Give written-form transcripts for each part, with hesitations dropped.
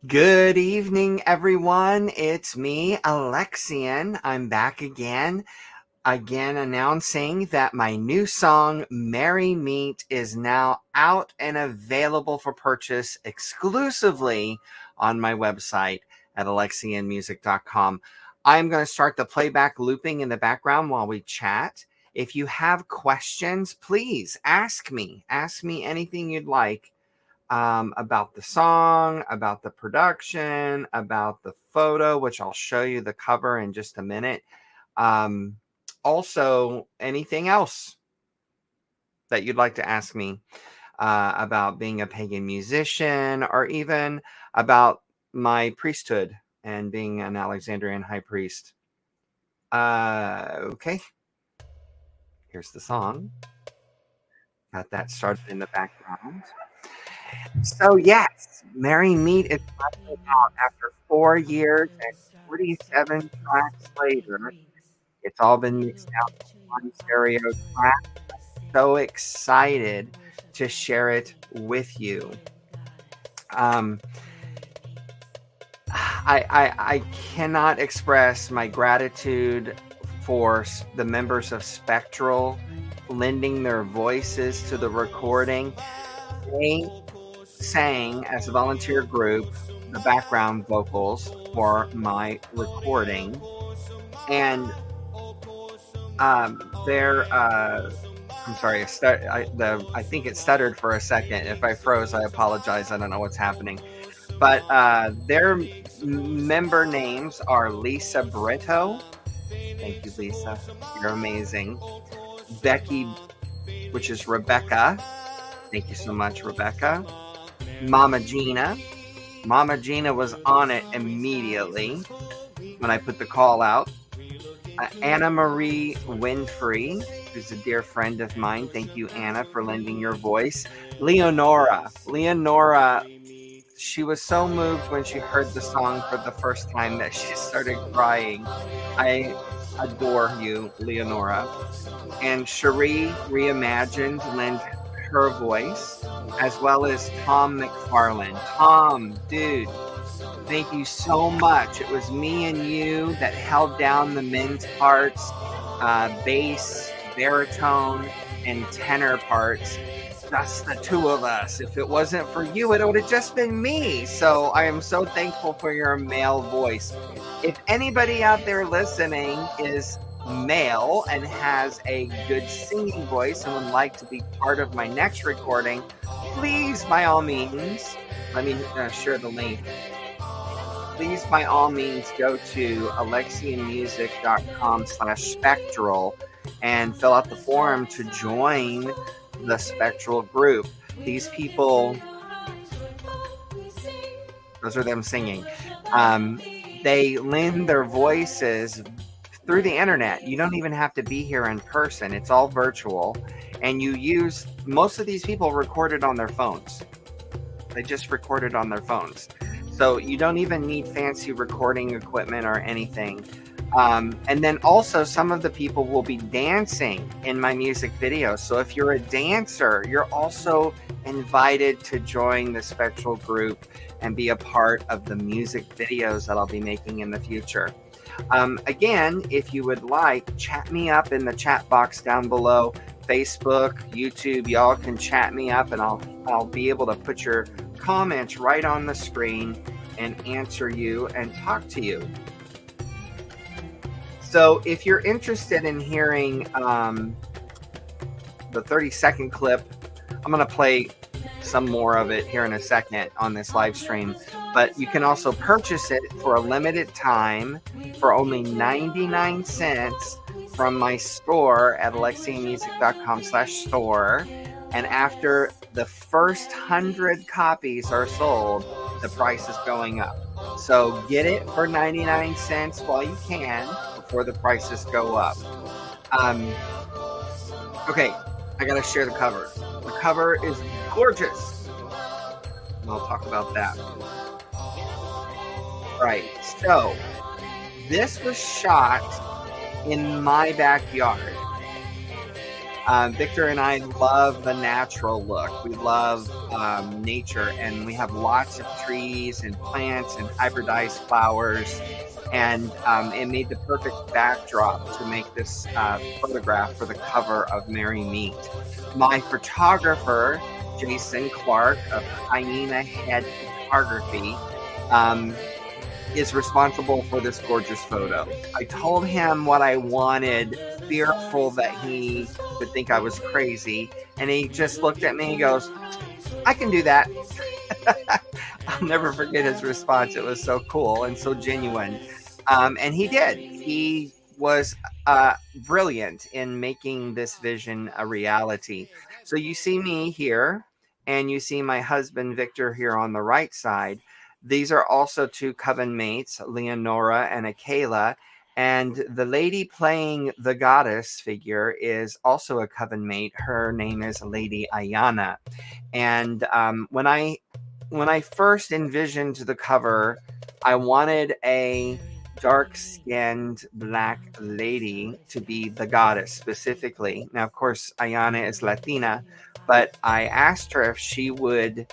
Good evening, everyone. It's me, Alexian. I'm back again announcing that my new song, Merry Meet, is now out and available for purchase exclusively on my website at alexianmusic.com. I'm going to start the playback looping in the background while we chat. If you have questions, please ask me. Ask me anything you'd like about the song, about the production, about the photo, which I'll show you the cover in just a minute. Um, Also, anything else that you'd like to ask me about being a pagan musician, or even about my priesthood and being an Alexandrian high priest. Okay, here's the song. Got that started in the background. So yes, Merry Meet is finally out after 4 years and 47 tracks later. It's all been mixed out to one stereo track. So excited to share it with you. Um, I cannot express my gratitude for the members of Spectral lending their voices to the recording. They sang as a volunteer group the background vocals for my recording, and they're I'm sorry, I think it stuttered for a second. If I froze, I apologize. I don't know what's happening. But their member names are Lisa Brito. Thank you, Lisa. You're amazing. Becky, which is Rebecca. Thank you so much, Rebecca. Mama Gina. Mama Gina was on it immediately when I put the call out. Anna Marie Winfrey, who's a dear friend of mine. Thank you, Anna, for lending your voice. Leonora, she was so moved when she heard the song for the first time that she started crying. I adore you, Leonora. And Cherie Reimagined lent her voice, as well as Tom McFarland. Tom, dude, thank you so much. It was me and you that held down the men's parts, bass, baritone, and tenor parts. Just the two of us. If it wasn't for you, it would have just been me. So I am so thankful for your male voice. If anybody out there listening is male and has a good singing voice and would like to be part of my next recording, please, by all means, let me share the link. Please, by all means, go to alexianmusic.com/spectral and fill out the form to join the Spectral group. These people, those are them singing. They lend their voices through the internet. You don't even have to be here in person. It's all virtual. And most of these people recorded on their phones. They just recorded on their phones. So you don't even need fancy recording equipment or anything. And then also some of the people will be dancing in my music videos. So if you're a dancer, you're also invited to join the Spectral group and be a part of the music videos that I'll be making in the future. Again, if you would like, chat me up in the chat box down below. Facebook, YouTube, y'all can chat me up, and I'll be able to put your comments right on the screen and answer you and talk to you. So if you're interested in hearing the 30-second clip, I'm going to play some more of it here in a second on this live stream. But you can also purchase it for a limited time for only 99 cents from my store at alexianmusic.com/store. And after the first 100 copies are sold, the price is going up. So get it for 99 cents while you can before the prices go up. Okay, I gotta share the cover. The cover is gorgeous. And I'll talk about that. Right, so this was shot in my backyard. Victor and I love the natural look. We love nature, and we have lots of trees and plants and hybridized flowers. And it made the perfect backdrop to make this photograph for the cover of Merry Meet. My photographer, Jason Clark of Hyena Head Photography, is responsible for this gorgeous photo. I told him what I wanted, fearful that he would think I was crazy, and he just looked at me and goes, "I can do that." I'll never forget his response. It was so cool and so genuine. And he did. He was brilliant in making this vision a reality. So you see me here, and you see my husband, Victor, here on the right side. These are also two coven mates, Leonora and Akela. And the lady playing the goddess figure is also a coven mate. Her name is Lady Ayana. And when I first envisioned the cover, I wanted a dark-skinned black lady to be the goddess specifically. Now, of course, Ayana is Latina, but I asked her if she would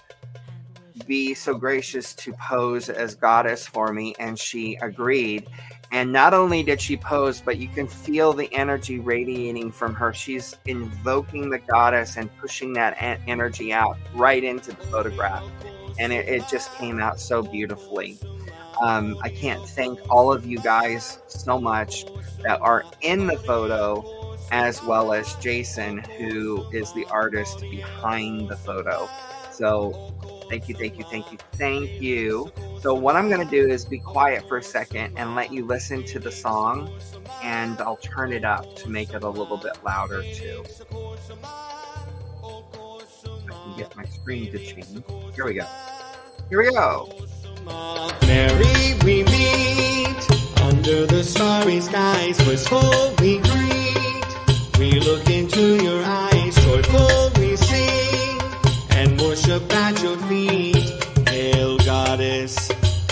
be so gracious to pose as goddess for me, and she agreed. And not only did she pose, but you can feel the energy radiating from her. She's invoking the goddess and pushing that energy out right into the photograph. And it just came out so beautifully. I can't thank all of you guys so much that are in the photo, as well as Jason, who is the artist behind the photo. So thank you, thank you, thank you, thank you. So what I'm going to do is be quiet for a second and let you listen to the song, and I'll turn it up to make it a little bit louder too. I can get my screen to change. Here we go. Here we go. Merry we meet under the starry skies, wistful we greet. We look into your eyes, joyful we sing, and worship at your feet. Hail goddess,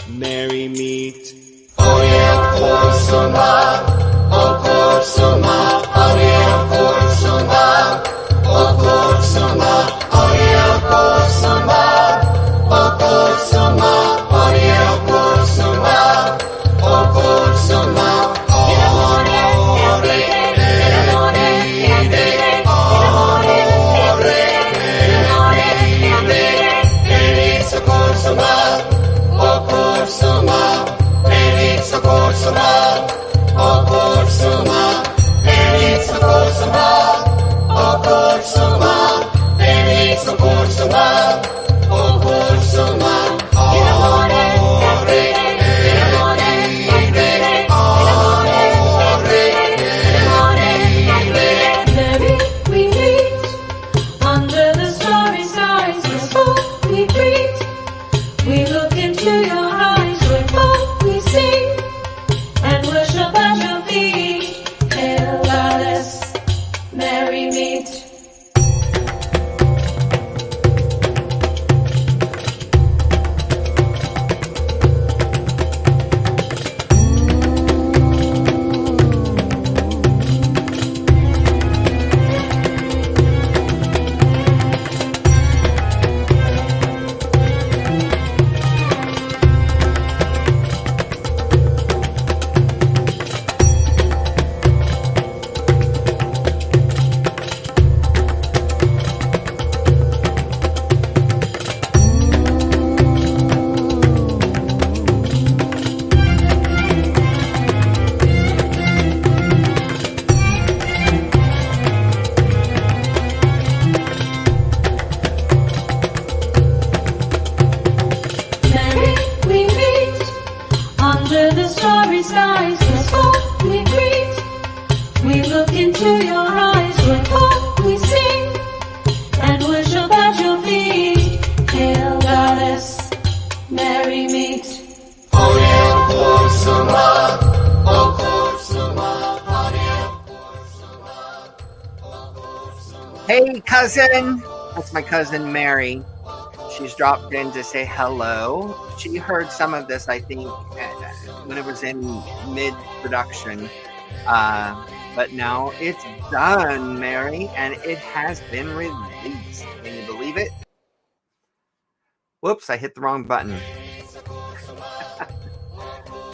Merry Meet. Oye Korsuma, O Korsuma, Oye Korsuma, O Korsuma, Oye Korsuma, O Korsuma. Hey, cousin. That's my cousin Mary. She's dropped in to say hello. She heard some of this, I think, when it was in mid-production. But now it's done, Mary, and it has been released. Can you believe it? Whoops, I hit the wrong button.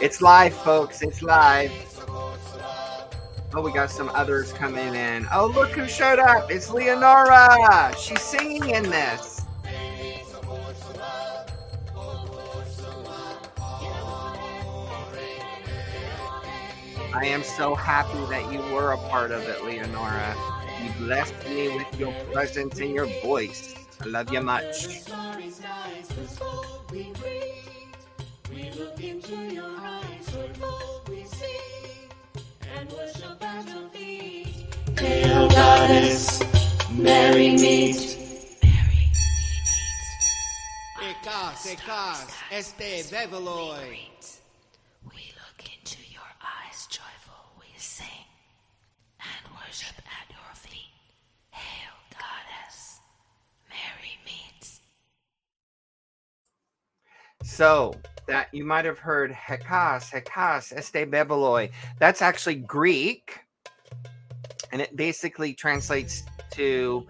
It's live, folks. It's live. Oh, we got some others coming in. Oh, look who showed up. It's Leonora. She's singing in this. I am so happy that you were a part of it, Leonora. You blessed me with your presence and your voice. I love you much. Hail Goddess, Mary meet. Ekas, este beveloi. We look into your eyes, joyful we sing, and worship at your feet. Hail Goddess, Mary meets. So, that you might have heard Hekas, este bebeloi. That's actually Greek, and it basically translates to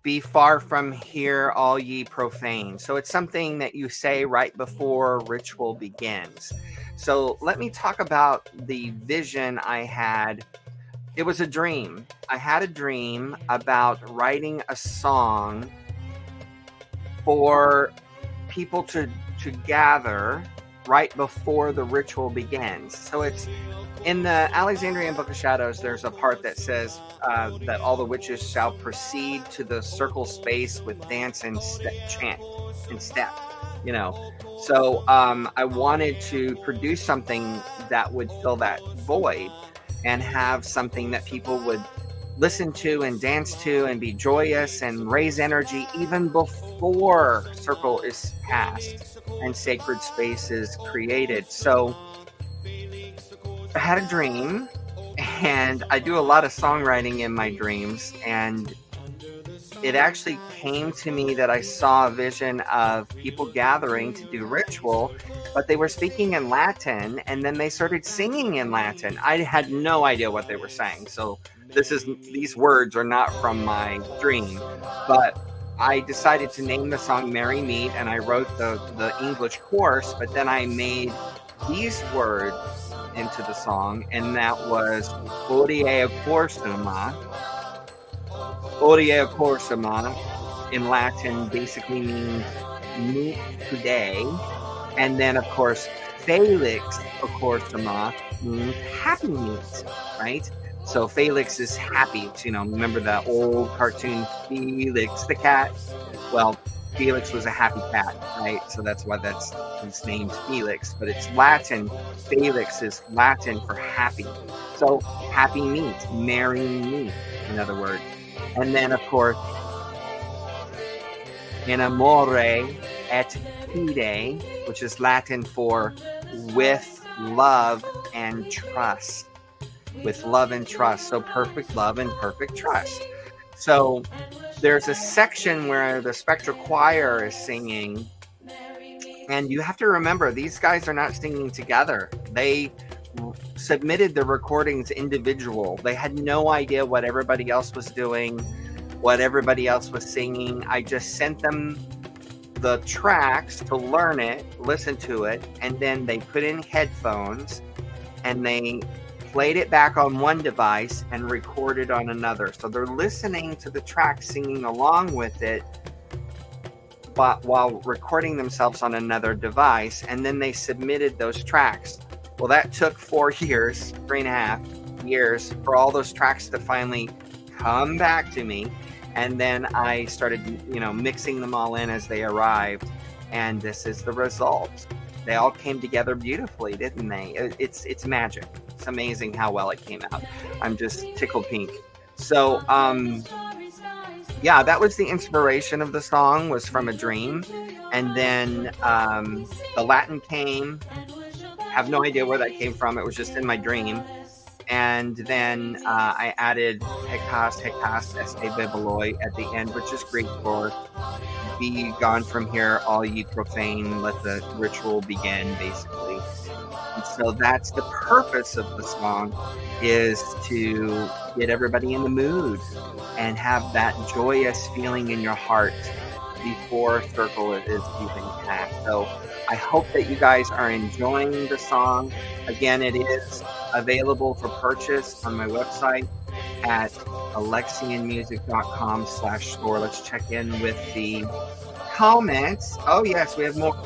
be far from here, all ye profane. So it's something that you say right before ritual begins. So let me talk about the vision I had. It was a dream. I had a dream about writing a song for people to gather right before the ritual begins. So it's in the Alexandrian Book of Shadows, there's a part that says that all the witches shall proceed to the circle space with dance and chant and step, you know. So I wanted to produce something that would fill that void and have something that people would listen to and dance to and be joyous and raise energy even before circle is passed and sacred space is created. So I had a dream, and I do a lot of songwriting in my dreams, and it actually came to me that I saw a vision of people gathering to do ritual, but they were speaking in Latin, and then they started singing in Latin. I had no idea what they were saying, so these words are not from my dream, but I decided to name the song Merry Meet, and I wrote the English chorus, but then I made these words into the song, and that was Hodie Corsuma. Hodie Corsuma in Latin basically means meet today, and then of course Felix Corsuma means happy meet, right? So Felix is happy. You know, remember that old cartoon Felix the cat? Well, Felix was a happy cat, right? So that's why his name's Felix, but it's Latin. Felix is Latin for happy. So happy meet, merry meet, in other words. And then, of course, in amore et fide, which is Latin for with love and trust. With love and trust. So perfect love and perfect trust. So there's a section where the Spectral Choir is singing, and you have to remember, these guys are not singing together. They submitted the recordings individual. They had no idea what everybody else was doing, what everybody else was singing. I just sent them the tracks to learn it, listen to it, and then they put in headphones and they played it back on one device and recorded on another. So they're listening to the track, singing along with it, but while recording themselves on another device, and then they submitted those tracks. Well, that took 4 years, 3.5 years, for all those tracks to finally come back to me. And then I started, mixing them all in as they arrived. And this is the result. They all came together beautifully, didn't they? It's magic. It's amazing how well it came out. I'm just tickled pink. So, that was the inspiration of the song, was from a dream. And then the Latin came. Have no idea where that came from. It was just in my dream. And then I added Hekas este bibeloi at the end, which is Greek for be gone from here, all ye profane, let the ritual begin, basically. so that's the purpose of the song, is to get everybody in the mood and have that joyous feeling in your heart before Circle is even passed. So I hope that you guys are enjoying the song. Again, it is available for purchase on my website at alexianmusic.com/store. Let's check in with the comments. Oh yes, we have more.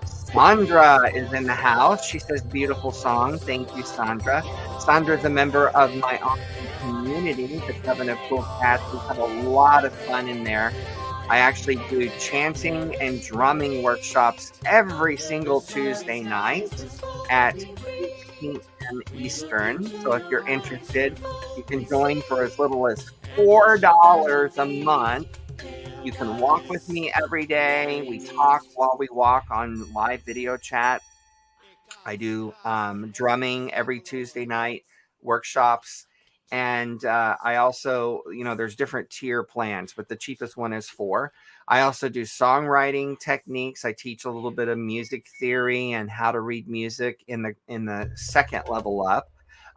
Sandra is in the house. She says, beautiful song. Thank you, Sandra. Sandra is a member of my awesome community, the Coven of Cool Cats. We have a lot of fun in there. I actually do chanting and drumming workshops every single Tuesday night at 8 p.m. Eastern. So if you're interested, you can join for as little as $4 a month. You can walk with me every day. We talk while we walk on live video chat. I do drumming every Tuesday night, workshops. And I also, there's different tier plans, but the cheapest one is $4. I also do songwriting techniques. I teach a little bit of music theory and how to read music in the second level up,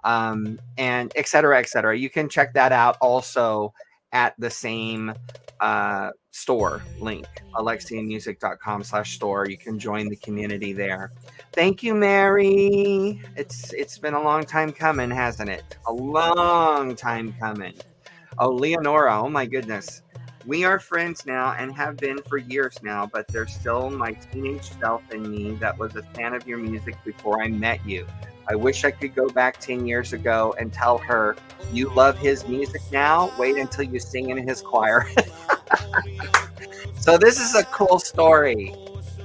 and et cetera, et cetera. You can check that out also at the same store link, alexianmusic.com/store. You can join the community there. Thank you, Mary. It's been a long time coming, hasn't it? A long time coming. Oh, Leonora, oh my goodness. We are friends now and have been for years now, but there's still my teenage self in me that was a fan of your music before I met you. I wish I could go back 10 years ago and tell her, you love his music now? Wait until you sing in his choir. So this is a cool story.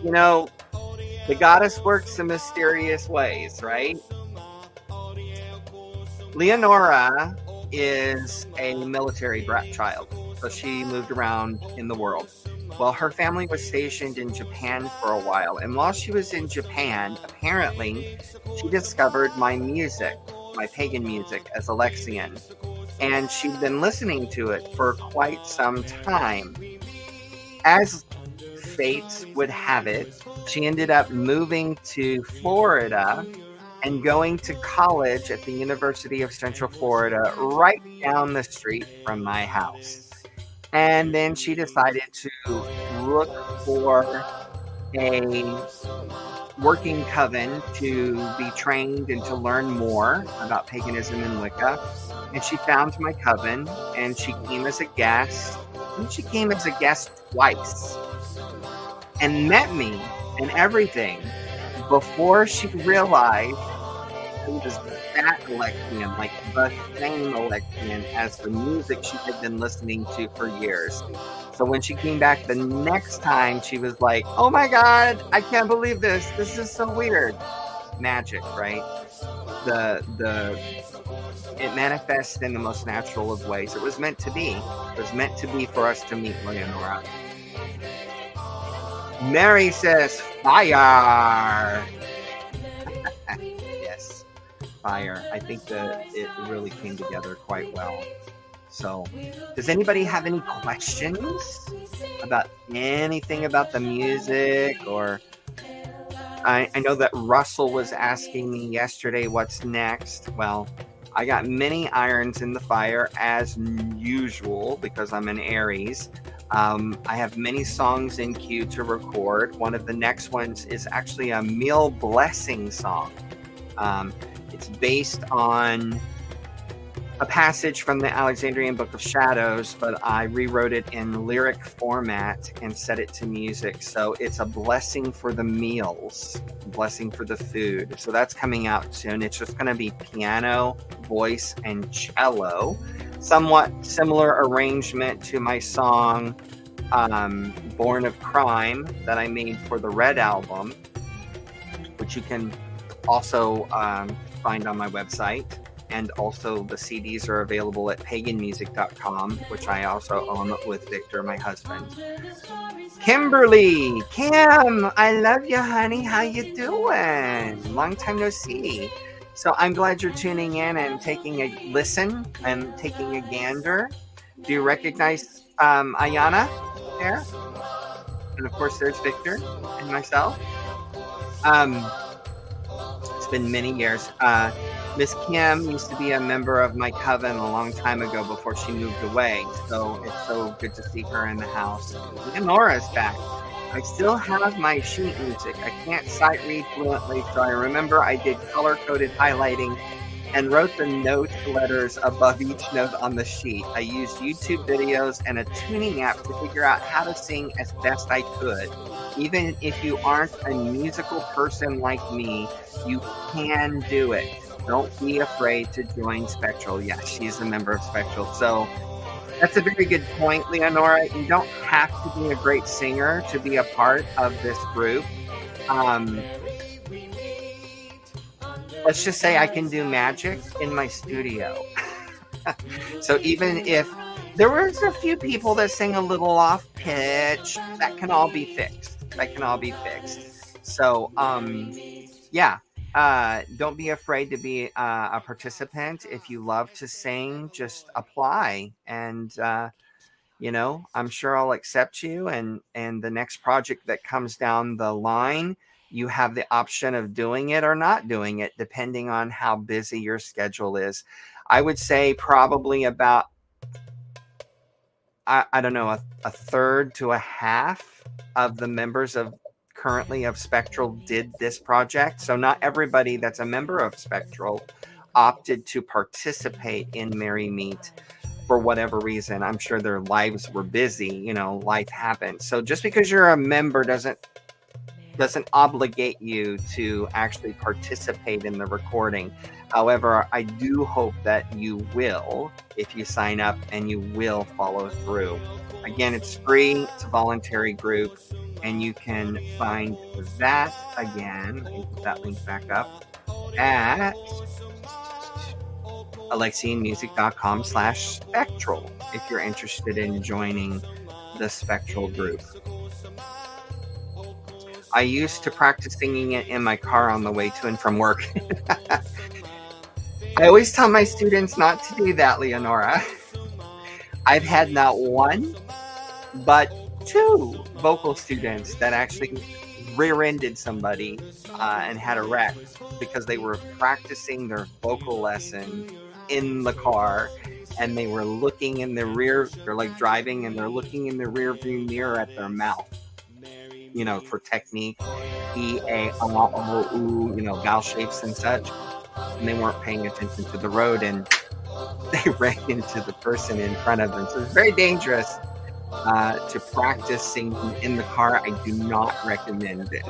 The goddess works in mysterious ways, right? Leonora is a military brat child. So she moved around in the world. Well, her family was stationed in Japan for a while. And while she was in Japan, apparently, she discovered my music, my pagan music, as Alexian. And she'd been listening to it for quite some time. As fate would have it, she ended up moving to Florida and going to college at the University of Central Florida, right down the street from my house. And then she decided to look for a working coven to be trained and to learn more about paganism and Wicca. And she found my coven, and she came as a guest. And she came as a guest twice and met me and everything before she realized it was that Alexian, like the same Alexian as the music she had been listening to for years. So when she came back the next time, she was like, oh my God, I can't believe this. This is so weird. Magic, right? It manifests in the most natural of ways. It was meant to be. It was meant to be for us to meet Leonora. Mary says, fire. Yes, fire. I think that it really came together quite well. So, does anybody have any questions about anything about the music? Or I know that Russell was asking me yesterday what's next. Well, I got many irons in the fire as usual because I'm an Aries. I have many songs in queue to record. One of the next ones is actually a meal blessing song. It's based on a passage from the Alexandrian Book of Shadows, but I rewrote it in lyric format and set it to music. So it's a blessing for the meals, blessing for the food. So that's coming out soon. It's just going to be piano, voice, and cello. Somewhat similar arrangement to my song Born of Crime that I made for the Red album, which you can also find on my website. And also the CDs are available at paganmusic.com, which I also own with Victor, my husband. Kimberly, Kim, I love you, honey. How you doing? Long time no see. So I'm glad you're tuning in and taking a listen and taking a gander. Do you recognize Ayana there? And of course, there's Victor and myself. been many years. Miss Kim used to be a member of my coven a long time ago before she moved away. So it's so good to see her in the house. Leonora's back. I still have my sheet music. I can't sight read fluently, so I remember I did color-coded highlighting and wrote the note letters above each note on the sheet. I used YouTube videos and a tuning app to figure out how to sing as best I could. Even if you aren't a musical person like me, you can do it. Don't be afraid to join Spectral. Yes, she's a member of Spectral. So that's a very good point, Leonora. You don't have to be a great singer to be a part of this group. Let's just say I can do magic in my studio. So even if there was a few people that sing a little off pitch, that can all be fixed. So, yeah. Don't be afraid to be a participant. If you love to sing, just apply, and I'm sure I'll accept you. And the next project that comes down the line, you have the option of doing it or not doing it, depending on how busy your schedule is. I would say probably about I don't know, a third to a half of the members of currently of Spectral did this project. So not everybody that's a member of Spectral opted to participate in Merry Meet for whatever reason. I'm sure their lives were busy, life happens. So just because you're a member doesn't obligate you to actually participate in the recording. However, I do hope that you will, if you sign up, and you will follow through. Again, it's free, it's a voluntary group, and you can find that again. Let me put that link back up at alexianmusic.com/spectral if you're interested in joining the Spectral group. I used to practice singing it in my car on the way to and from work. I always tell my students not to do that, Leonora. I've had not one, but two vocal students that actually rear-ended somebody and had a wreck because they were practicing their vocal lesson in the car, and they were looking in the rear. They're like driving, and they're looking in the rear view mirror at their mouth, for technique, E-A-O-O, vowel shapes and such. And they weren't paying attention to the road, and they ran into the person in front of them. So it's very dangerous to practice singing in the car. I do not recommend it.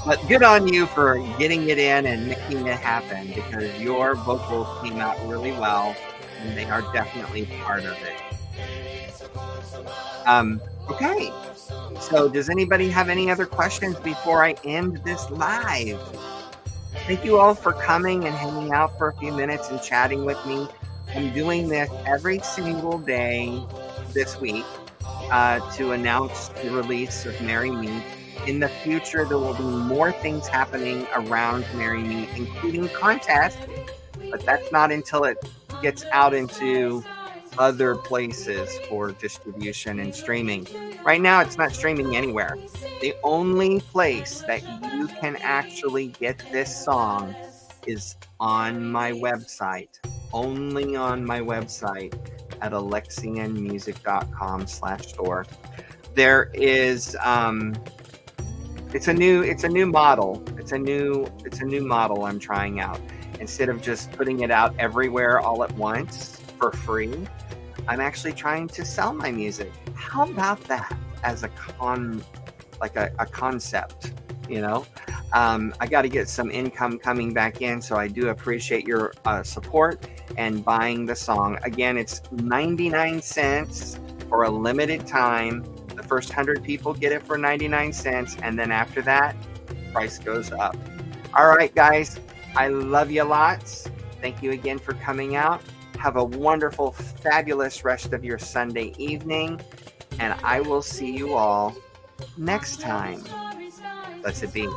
But good on you for getting it in and making it happen, because your vocals came out really well, and they are definitely part of it. Okay. So does anybody have any other questions before I end this live? Thank you all for coming and hanging out for a few minutes and chatting with me. I'm doing this every single day this week to announce the release of Merry Meet. In the future, there will be more things happening around Merry Meet, including contests, but that's not until it gets out into other places for distribution and streaming. Right now, it's not streaming anywhere. The only place that you can actually get this song is on my website. Only on my website at alexianmusic.com/store. There is it's a new model. It's a new model I'm trying out. Instead of just putting it out everywhere all at once for free, I'm actually trying to sell my music. How about that as a concept, I got to get some income coming back in, so I do appreciate your support and buying the song. Again, it's 99 cents for a limited time. The first 100 people get it for 99 cents, and then after that, price goes up. All right, guys, I love you lots. Thank you again for coming out. Have a wonderful, fabulous rest of your Sunday evening, and I will see you all next time. Blessed be.